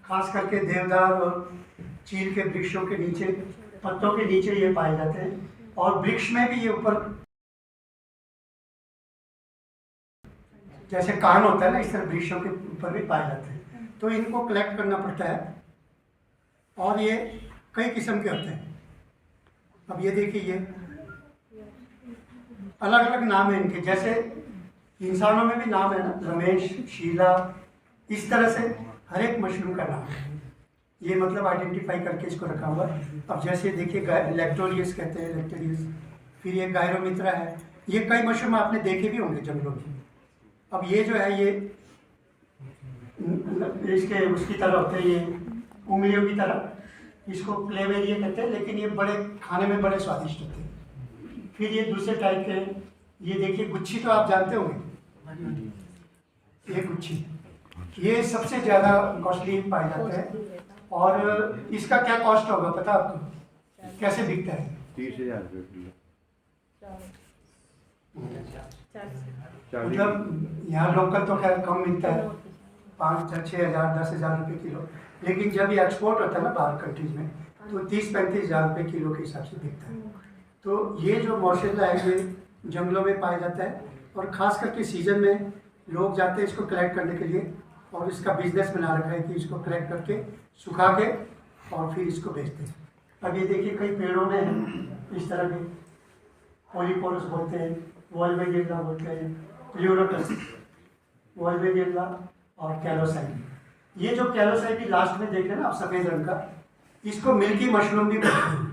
खास करके देवदार और चील के वृक्षों के नीचे, पत्तों के नीचे ये पाए जाते हैं। और वृक्ष में भी ये ऊपर जैसे कान होता है ना, इस तरह वृक्षों के ऊपर भी पाए जाते हैं। तो इनको कलेक्ट करना पड़ता है और ये कई किस्म के होते हैं। अब ये देखिए, ये अलग अलग नाम है इनके, जैसे इंसानों में भी नाम है ना, रमेश, शीला, इस तरह से हर एक मशरूम का नाम है। ये मतलब आइडेंटिफाई करके इसको रखा हुआ। अब जैसे देखिए इलेक्ट्रोलियस कहते हैं, इलेक्ट्रोलियस, फिर ये गायरोमित्रा है। ये कई मशरूम आपने देखे भी होंगे जंगलों में। अब ये जो है ये इसके उसकी तरह होते हैं, ये उंगलियों की तरह, इसको प्लेवेरिया कहते हैं, लेकिन ये बड़े खाने में बड़े स्वादिष्ट होते हैं। फिर ये दूसरे टाइप के, ये देखिए गुच्छी, तो आप जानते होंगे, ये गुच्छी, ये सबसे ज़्यादा कॉस्टली पाए जाते हैं। और इसका क्या कॉस्ट होगा पता आपको, कैसे बिकता है? 30,000 रुपये किलो। मतलब यहाँ लोकल तो खैर कम मिलता है, 5-6 हज़ार 10,000 रुपये किलो, लेकिन जब ये एक्सपोर्ट होता है ना बाहर कंट्रीज में, तो 30-35 हज़ार रुपये किलो के हिसाब से बिकता है। तो ये जो मॉर्शेला है ये जंगलों में पाया जाता है, और ख़ास करके सीज़न में लोग जाते हैं इसको कलेक्ट करने के लिए, और इसका बिजनेस बना रखा है कि इसको कलेक्ट करके सुखा के और फिर इसको बेचते हैं। अब ये देखिए कई पेड़ों में है इस तरह के, पॉलीपोरस बोलते हैं, वॉल्वेगेला बोलते हैं, प्लूरोटस, वॉल्वेगेला और कैलोसाइडी। ये जो कैलोसाइडी लास्ट में देख रहे हैं ना आप, सफ़ेद रंग का, इसको मिल्की मशरूम भी बोलते हैं।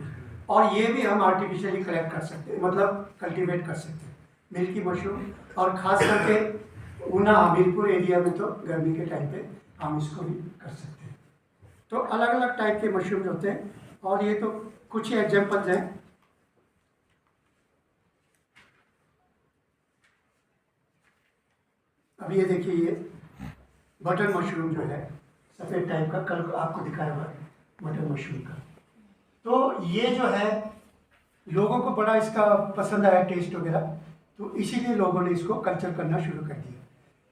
और ये भी हम आर्टिफिशियली कलेक्ट कर सकते हैं, मतलब कल्टीवेट कर सकते हैं मिल्की मशरूम। और ख़ास करके ऊना हमीरपुर एरिया में तो गर्मी के टाइम पे हम इसको भी कर सकते हैं। तो अलग अलग टाइप के मशरूम होते हैं, और ये तो कुछ ही एग्जाम्पल्स हैं। अब ये देखिए, ये बटन मशरूम जो है सफ़ेद टाइप का, कल आपको दिखाया हुआ बटन मशरूम का। तो ये जो है लोगों को बड़ा इसका पसंद आया, टेस्ट वगैरह, तो इसीलिए लोगों ने इसको कल्चर करना शुरू कर दिया।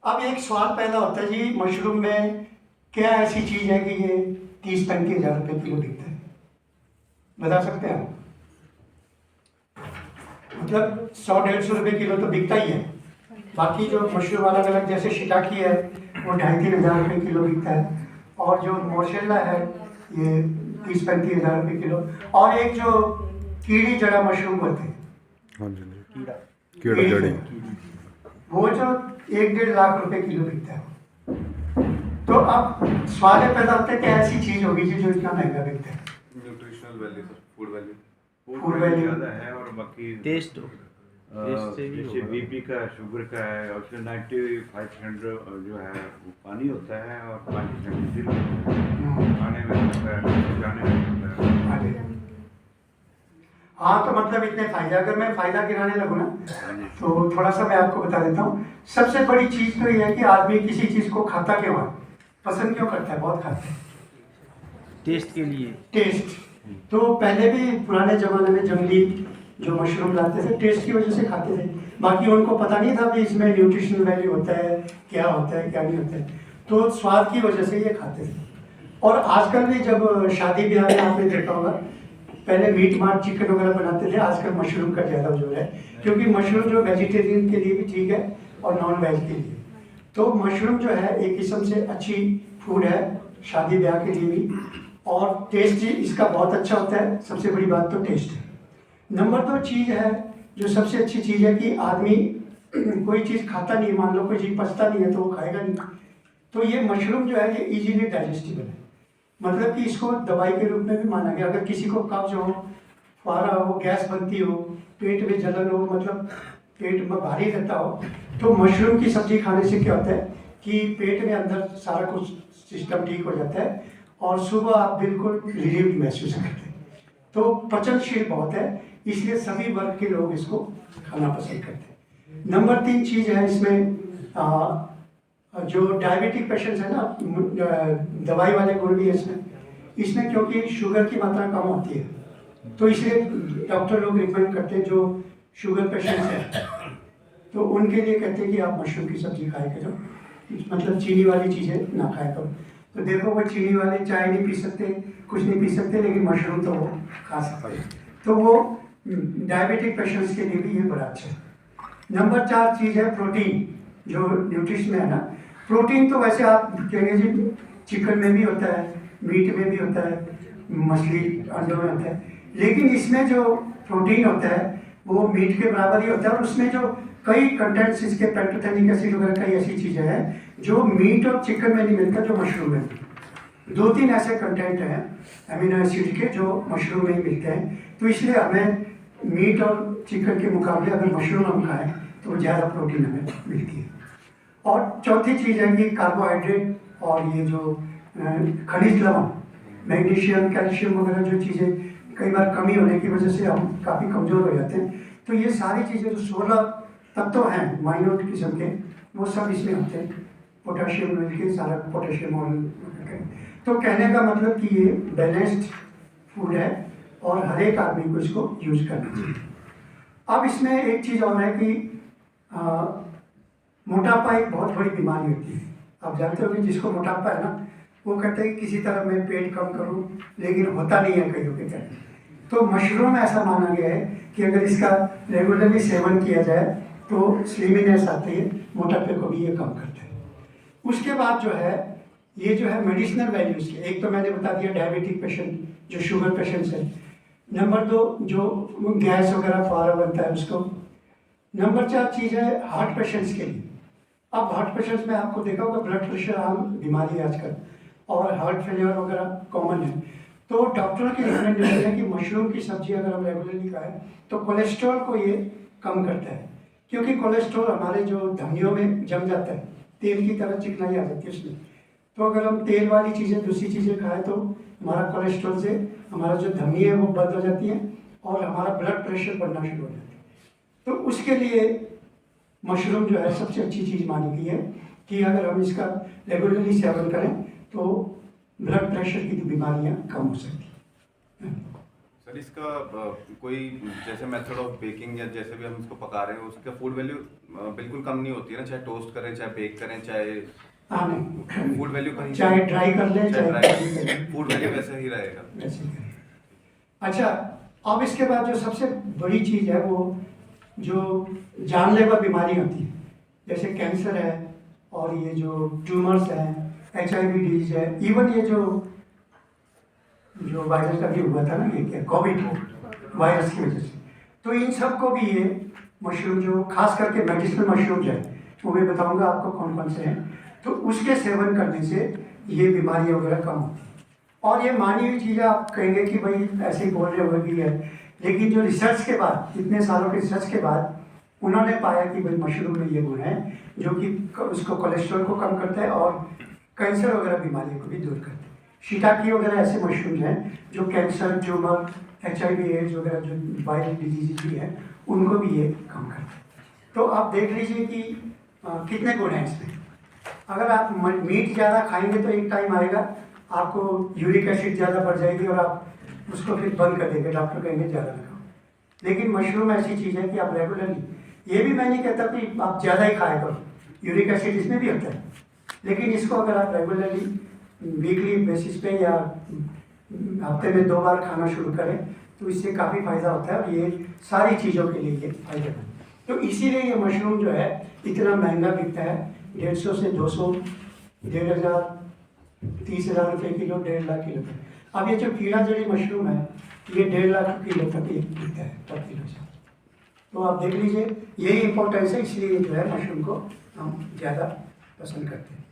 अब एक सवाल पैदा होता है जी, मशरूम में क्या ऐसी चीज़ है कि ये 30-35 हज़ार रुपये किलो बिकता है? बता सकते हैं आप? मतलब 100-150 रुपये किलो तो बिकता ही है। बाकी जो मशरूम अलग अलग, जैसे शिटाकी है, वो 2,500-3 हज़ार रुपये किलो बिकता है। और जो मॉर्शेला है ये 30-35 हज़ार रुपये किलो। और एक जो कीड़ी जड़ा मशरूम बोलते हैं, कीड़ा जड़ी, वो जो 1-1.5 लाख रुपए किलो बिकता है। तो अब सवाल पैदा होता है कि ऐसी चीज होगी जो इतना महंगा बिकता है। Nutritional value sir, food value ज़्यादा है, और बाकी टेस्ट जैसे बीपी का, शुगर का है, और उसमें 95% जो है वो पानी होता है, और 5% दिल खाने में होता है, जाने में होता है। हाँ, तो मतलब इतने फायदे, अगर मैं फ़ायदा गिनाने लगूँ ना तो थोड़ा सा मैं आपको बता देता हूँ। सबसे बड़ी चीज़ तो ये है कि आदमी किसी चीज़ को खाता क्यों है, पसंद क्यों करता है, बहुत खाता है टेस्ट के लिए। टेस्ट। तो पहले भी पुराने ज़माने में जंगली जो मशरूम लाते थे, टेस्ट की वजह से खाते थे। बाकी उनको पता नहीं था कि इसमें न्यूट्रिशनल वैल्यू होता है, क्या होता है क्या नहीं होता है, तो स्वाद की वजह से ये खाते थे। और आजकल भी जब शादी ब्याह में आपने देखा होगा, पहले मीट माट चिकन वगैरह बनाते थे, आजकल मशरूम का ज़्यादा जोर है, क्योंकि मशरूम जो वेजिटेरियन के लिए भी ठीक है और नॉन वेज के लिए। तो मशरूम जो है एक किस्म से अच्छी फूड है शादी ब्याह के लिए भी, और टेस्ट इसका बहुत अच्छा होता है। सबसे बड़ी बात तो टेस्ट है। नंबर 2 चीज़ है जो सबसे अच्छी चीज़ है कि आदमी कोई चीज़ खाता नहीं, मान लो कोई चीज़ पचता नहीं है तो वो खाएगा नहीं। तो ये मशरूम जो है ये इजीली डाइजेस्टिबल है, मतलब कि इसको दवाई के रूप में भी माना गया। अगर किसी को कब्ज हो, फारा हो, गैस बनती हो, पेट में जलन हो, मतलब पेट में भारी रहता हो, तो मशरूम की सब्जी खाने से क्या होता है कि पेट में अंदर सारा कुछ सिस्टम ठीक हो जाता है, और सुबह आप बिल्कुल रिलीव्ड महसूस करते हैं। तो पचनशील बहुत है, इसलिए सभी वर्ग के लोग इसको खाना पसंद करते हैं। नंबर 3 चीज़ है इसमें, जो डायबिटिक पेशेंट्स है ना, दवाई वाले गुण भी है इसमें क्योंकि शुगर की मात्रा कम होती है, तो इसलिए डॉक्टर लोग रिकमेंड करते हैं जो शुगर पेशेंट्स हैं, तो उनके लिए कहते हैं कि आप मशरूम की सब्जी खाया करो, मतलब चीनी वाली चीज़ें ना खाया करो। तो देखो वो चीनी वाले चाय नहीं पी सकते, कुछ नहीं पी सकते, लेकिन मशरूम तो वो खा सकते। तो वो डायबिटिक पेशेंट्स के लिए भी ये बड़ा अच्छा है। नंबर 4 चीज़ है प्रोटीन, जो न्यूट्रिशन में है ना। प्रोटीन तो वैसे आप कहेंगे जी चिकन में भी होता है, मीट में भी होता है, मछली अंडों में होता है, लेकिन इसमें जो प्रोटीन होता है वो मीट के बराबर ही होता है। और उसमें जो कई कंटेंट्स इसके पैंटोथेनिक एसिड वगैरह कई ऐसी चीज़ें हैं जो मीट और चिकन में नहीं मिलता, जो मशरूम में। 2-3 ऐसे कंटेंट हैं अमीनो एसिड के जो मशरूम में ही मिलते हैं। तो इसलिए हमें मीट और चिकन के मुकाबले अगर मशरूम हम खाएं तो ज़्यादा प्रोटीन हमें मिलती है। और चौथी चीज़ है कि कार्बोहाइड्रेट और ये जो खनिज लवण, मैग्नीशियम, कैल्शियम वगैरह जो चीज़ें कई बार कमी होने की वजह से हम काफ़ी कमज़ोर हो जाते हैं। तो ये सारी चीज़ें जो 16 तत्व हैं माइनर किस्म के, वो सब इसमें होते हैं। पोटेशियम मिल के सारा पोटेशियम ऑयल। तो कहने का मतलब कि ये बैलेंस्ड फूड है और हर एक आदमी को इसको यूज करना चाहिए। अब इसमें एक चीज़ और है कि मोटापा एक बहुत बड़ी बीमारी होती है। आप जानते हो कि जिसको मोटापा है ना, वो कहते हैं कि किसी तरह मैं पेट कम करूं, लेकिन होता नहीं है कईयों के तरह। तो मशरूम में ऐसा माना गया है कि अगर इसका रेगुलरली सेवन किया जाए तो स्लिमिनेस आती है, मोटापे को भी ये कम करता है। उसके बाद जो है ये जो है मेडिसिनल वैल्यूज़ के, एक तो मैंने बता दिया डायबिटिक पेशेंट, जो शुगर पेशेंट्स है। नंबर 2 जो गैस वगैरह फुहारा बनता है उसको। नंबर 4 चीज़ है हार्ट पेशेंट्स के लिए। अब हार्ट पेशेंट्स में आपको देखा होगा ब्लड प्रेशर आम बीमारी है आजकल, और हार्ट फेलियर वगैरह कॉमन है। तो डॉक्टर की रिकमेंडेशन है कि मशरूम की सब्जी अगर हम रेगुलरली खाएं तो कोलेस्ट्रॉल को ये कम करता है, क्योंकि कोलेस्ट्रॉल हमारे जो धमनियों में जम जाता है, तेल की तरह चिकनाई आ जाती है उसमें। तो अगर हम तेल वाली चीज़ें, दूसरी चीज़ें खाएं तो हमारा कोलेस्ट्रॉल से हमारा जो धमनी है वो बंद हो जाती है और हमारा ब्लड प्रेशर बढ़ना शुरू हो जाता है। तो उसके लिए मशरूम जो है सबसे अच्छी चीज़ मानी गई है कि अगर हम इसका रेगुलरली सेवन करें तो ब्लड प्रेशर की बीमारियां कम हो सकती हैं। सर इसका कोई जैसे मेथड ऑफ बेकिंग या जैसे भी हम इसको पका रहे हैं उसका फूड वैल्यू बिल्कुल कम नहीं होती है ना, चाहे टोस्ट करें, चाहे बेक करें, चाहे नहीं, फूड वैल्यू कहीं चाहे ड्राई कर लें, चाहे फूड वैल्यू वैसे ही रहेगा। वैसे ही करें। अच्छा, अब इसके बाद जो सबसे बड़ी चीज़ है वो जो जानलेवा बीमारी होती है, जैसे कैंसर है और ये जो ट्यूमर्स हैं, HIV डिजीज है, इवन ये जो वायरस का भी हुआ था ना, ये क्या कोविड वायरस की वजह से, तो इन सब को भी ये मशरूम जो खास करके मेडिसिनल मशरूम है वो मैं बताऊंगा आपको कौन कौन से हैं, तो उसके सेवन करने से ये बीमारियाँ वगैरह कम होती हैं। और ये मानी हुई चीज़ है, आप कहेंगे कि भाई ऐसे ही बोल रहे होगी है, लेकिन जो रिसर्च के बाद, इतने सालों के रिसर्च के बाद उन्होंने पाया कि भाई मशरूम में ये गुण है जो कि उसको कोलेस्ट्रॉल को कम करता है और कैंसर वगैरह बीमारियों को भी दूर करते हैं। शिटाकी वगैरह ऐसे मशरूम हैं जो कैंसर, ट्यूमर, HIV एड्स वगैरह जो वायरल डिजीज भी है उनको भी ये कम करते हैं। तो आप देख लीजिए कि कितने गुण हैं इसमें। अगर आप मीट ज़्यादा खाएंगे तो एक टाइम आएगा आपको यूरिक एसिड ज़्यादा बढ़ जाएगी और आप उसको फिर बंद कर देंगे, डॉक्टर कहेंगे ज़्यादा ना खाओ। लेकिन मशरूम ऐसी चीज़ है कि आप रेगुलरली, ये भी मैं नहीं कहता कि आप ज़्यादा ही खाया करो, यूरिक एसिड इसमें भी होता है, लेकिन इसको अगर आप रेगुलरली वीकली बेसिस पे या हफ्ते में 2 बार खाना शुरू करें तो इससे काफ़ी फ़ायदा होता है और ये सारी चीज़ों के लिए ये फायदेमंद है। तो इसीलिए ये मशरूम जो है इतना महंगा बिकता है, 150 से 200, 1500, 30,000 रुपये किलो, 1.5 लाख किलो तक। अब ये जो कीड़ा जड़ी मशरूम है ये 1.5 लाख किलो तक ये बिकता है पर किलो से। तो आप देख लीजिए यही इम्पोर्टेंस है, इसलिए जो है मशरूम को हम ज़्यादा पसंद करते हैं।